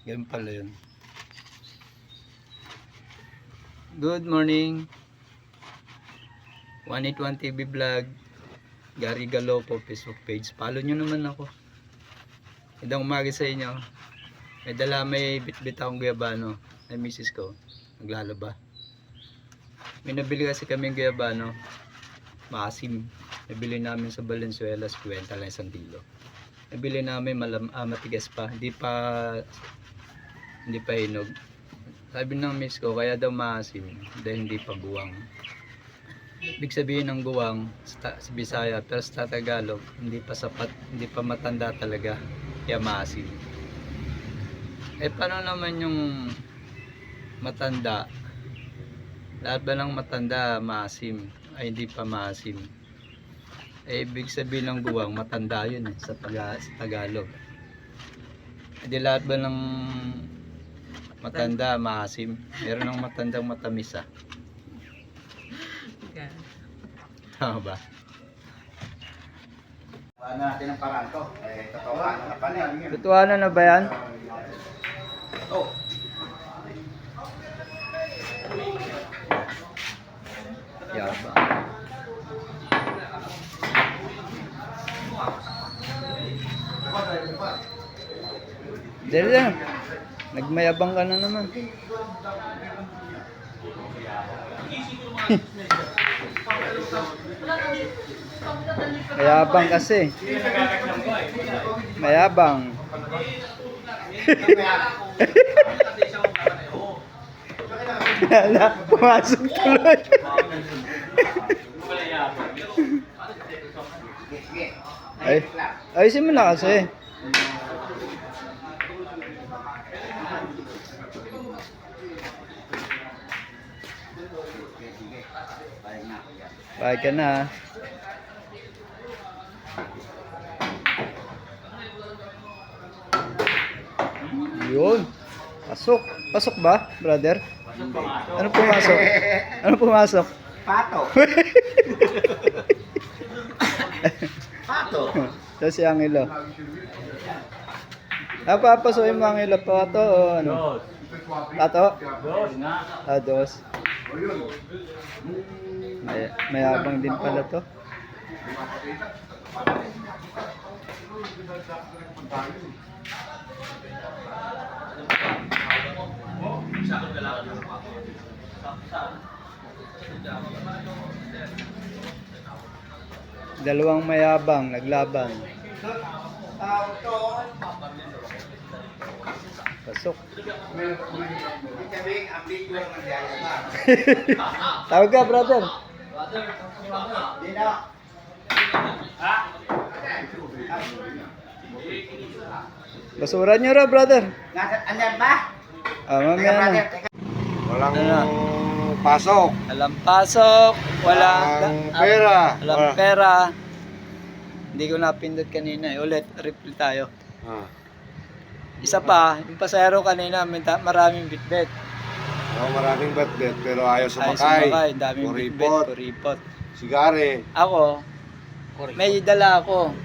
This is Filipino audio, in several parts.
Ganun pala yun. Good morning. 181 TV Vlog. Gary Galopo Facebook page. Follow nyo naman ako. Magandang umaga sa inyo. May bit-bit akong guyabano. Ay misis ko. Naglalaba. May nabili kasi kaming guyabano. Maasim. Nabili namin sa Valenzuela. 50 lang 1 kilo. Nabili namin matigas pa. Hindi pa hinog. Sabi ng miss ko, kaya daw maasim dahil hindi pa buwang. Ibig sabihin ng buwang sa Bisaya, pero sa Tagalog hindi pa sapat, hindi pa matanda talaga, kaya maasim. Eh paano naman yung matanda? Lahat ba ng matanda maasim? Ay hindi pa maasim. Eh ibig sabihin ng buwang matanda yun sa Tagalog. Hindi lahat ba ng matanda maasim? Meron ng matandang matamis ah. Tama ba? Ano natin ang paraan to? Totohanan na pala eh. Tutuanan na ba yan? Oh. Yaba. Dali lang. Nagmayabang ka na naman. Mayabang kasi. Mayabang. Wala, pumasok tuloy. Ay, ayusin mo na kasi. Bye ka na. Yun. Pasok. Pasok ba, brother? Ano pumasok? Ano pumasok? Pato. Pato. Tapos si Angelo. Papasukin mo Angelo. Pato o ano? Pato? Dos nga. Dos. Mayabang din pala to. Dalawang mayabang naglaban. Pasok. Tawag ka, brother. Basura nyo ra, brother. Alam ba? Mamaya na. Walang Ano? pasok. Walang pasok. Walang pera. Walang pera. Hindi ko napindot kanina. Ulit, replay tayo. Isa pa, yung pasahero kanina, maraming bitbit. Maraming batbet pero ayaw Ay, sumakay. sumakay. Daming bitbit. Kuripot. Kuripot. Sigari. Ako, may dala ako.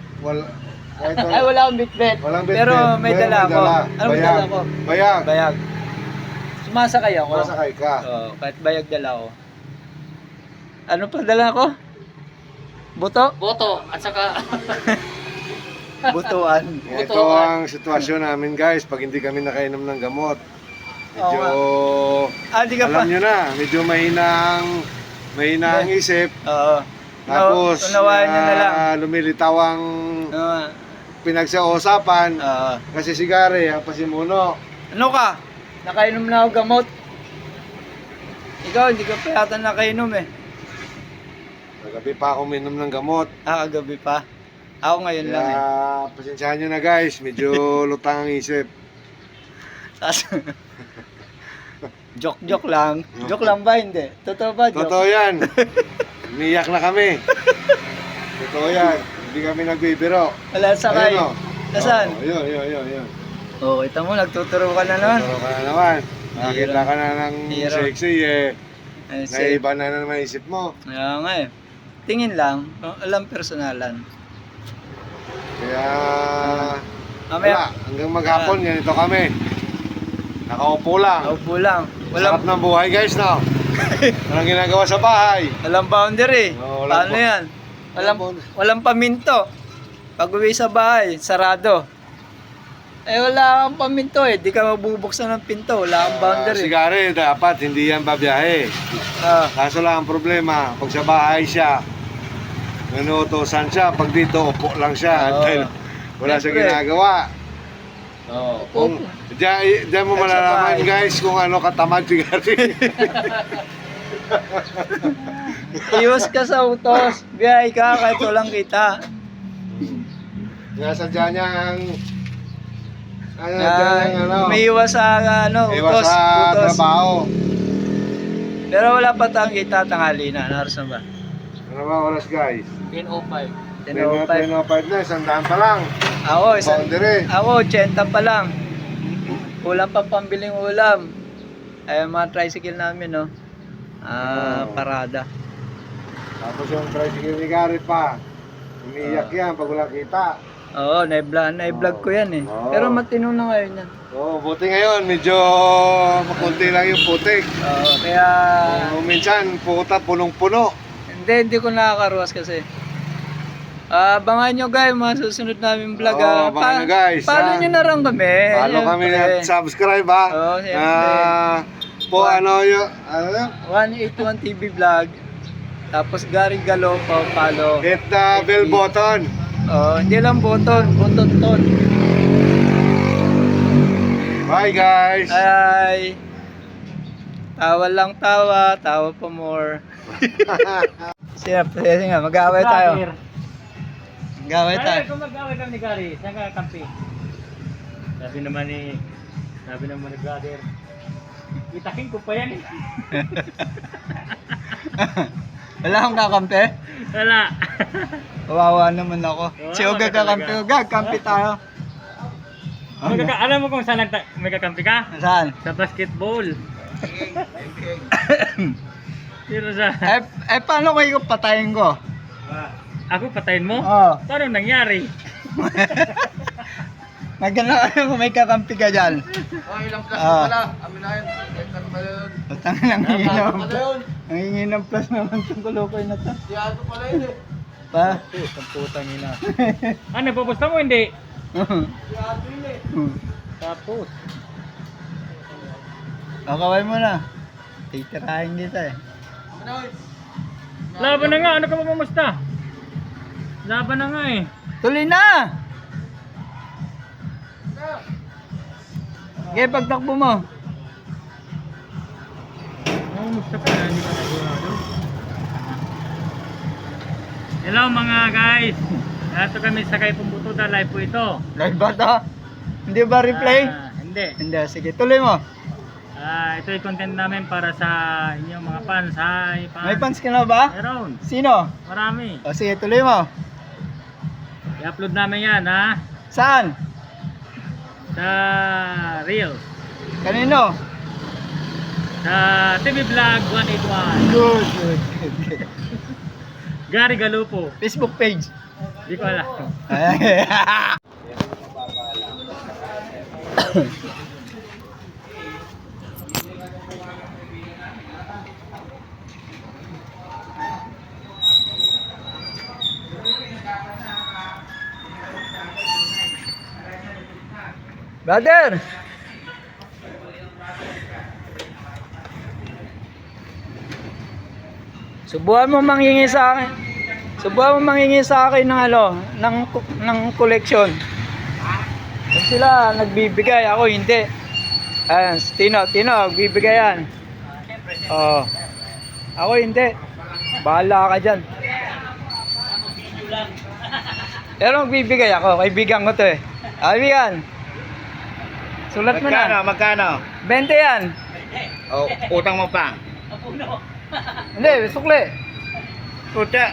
Kahit Ay, wala akong bitbit. Walang bitbit. Pero may dala ako. Ano may dala ako? Bayag. Bayag. Sumasakay ako. Masakay ka. Oo, kahit bayag dala ako. Ano pa dala ko? Buto? Boto at saka Butuan. Ito ang sitwasyon namin guys pag hindi kami nakainom ng gamot. Medyo Di ka pa. alam nyo na, medyo mahina ang isip. Oo. Tapos Unawain nyo na lang. lumilitaw ang Oo. pinagsausapan Oo. kasi sigari ang pasimuno. Ano ka? Nakainom na ako gamot. Ikaw, hindi ka pa yata nakainom eh. Kagabi pa ako minom ng gamot. Kagabi pa. Ako ngayon lang eh. Kaya pasensyahan nyo na guys, medyo lutang ang isip. Joke lang. Joke lang ba? Hindi. Totoo ba? Joke? Totoo yan. Umiyak na kami. Totoo yan. Hindi kami nagbibiro. Wala sakay. Ayun, oh. Nasaan? Oh, yun. Oo, kita mo, nagtuturo ka na naman. Totoo ka na naman. Nakakita ka na ng Hero. sexy eh. Ay, say, Naiba na naman isip mo. kaya nga eh. Tingin lang, alam personalan. Kaya Mamaya, wala, hanggang maghapon ganito kami. Nakaupo lang. Naupo lang. Sarap Walang, ng buhay guys, no? Walang ginagawa sa bahay. walang boundary. Oo, walang Paano yan? Walang, walang walang paminto. Pag uwi sa bahay, sarado. Eh wala kang paminto eh. Di ka mabubuksan ng pinto. Wala kang boundary. Si Gary, dapat hindi yan babiyahe. Ah, Kaso lang ang problema, pag sa bahay siya, nanutosan siya, pag dito, upo lang siya. Oo. Dahil wala siyang Siyempre. ginagawa. Oo. Kung, diyan mo At sa malalaman bahay. guys kung ano katamad si Gary. iwas ka sa utos. Biyay ka kahit walang kita. Nasadya niya ang Umiiwas sa iwas utos. sa Utos. trabaho. Pero wala pa tayong kita tanghali na. Naras na ba? Ano ba oras guys? 10:05. 10:05. 10:05 na, 100 pa lang. Ako, Boundary. ako, 80 pa lang. Kulang pa pambiling ulam. Ay, mga tricycle namin, no? Parada. Tapos yung tricycle ni Gary pa. Umiiyak yan pag walang kita. Oo, na-vlog ko yan eh. Oo. Pero matino na ngayon yan. Oo, buti ngayon, medyo makunti lang yung putik. Oo, kaya... Minsan, puta, punong-puno. Hindi ko nakakaruwas kasi. Abangan nyo guys, mga susunod namin vlog. Oo, abangan nyo, guys, Follow ha? nyo na lang kami. Follow kami Siyempre. at subscribe ha. Oo, siyempre. Ano yun? Ano yun? 181 TV vlog. Tapos Gary Galo pa follow. Hit the bell button. Oh, hindi lang button ton. Bye guys. Ay. Tawa lang tawa pa more. Sige nga, mag-away tayo. Mag-away tayo. Kung mag-away kami ni Gary, saan ka kampi? Sabi naman ni brother, itakin ko pa yan eh. Wala akong kakampi? Wala. Kawawa naman ako. Kawawa Si Ugag ka talaga. kakampi. Ugag, kampi tayo. Alam mo kung saan may kakampi ka? Saan? Sa basketball. Pero sa... Paano ko patayin ko? Ako patayin mo? Oo. Paano nangyari? Maganda kayo kung may kakampi ka dyan. Ilang plus Ah. pala. Amin na yun. Ilang pala yun. Patangin ang hingi Ano ng pala yun? ang hingi ng plus naman itong kulukoy na to. Si Ato pala yun eh. Pa? Ang putang ina. Ano, pupusta mo hindi? Si Ato yun eh. Tapos. Kaway mo na. Titirahin kita eh. Amin na yun. Laban na nga, ano ka mamumusta? Laban na nga eh. Tuloy na! Okay, pagtakbo mo. Mamumusta ka na, hindi ka nagurado. Hello mga guys. Ito kami sa Kay Pumbutuda, live po ito. Live ba to? Hindi ba replay? Hindi. Hindi, sige, tuloy mo. Ito yung content namin para sa inyong mga fans. Hi, fans. May fans ka na ba? Meron. Sino? Marami. O sige, tuloy mo. I-upload namin yan ha. Saan? Sa Reels. Kanino? Sa TV Vlog 181. Good. Gary Galupo. Facebook page. Di ko alam. Brother! Subukan mo manghingi sa akin. Subukan mo manghingi sa akin ng ng collection. Kung sila nagbibigay, ako hindi. Ayan, Tino, nagbibigay yan. Oo. Ako hindi. Bahala ka dyan. Pero magbibigay ako, kaibigan ko to eh. Kaibigan. Sulat mo na. Magkano? 20 yan. O, utang mo pa. Hindi, sukli. Puta.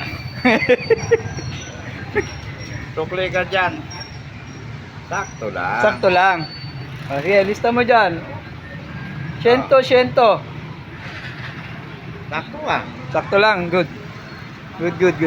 Tukli ka dyan. Sakto lang. Sakto lang. O, sige, lista mo dyan. 100. Sakto ah. Sakto lang, good. Good.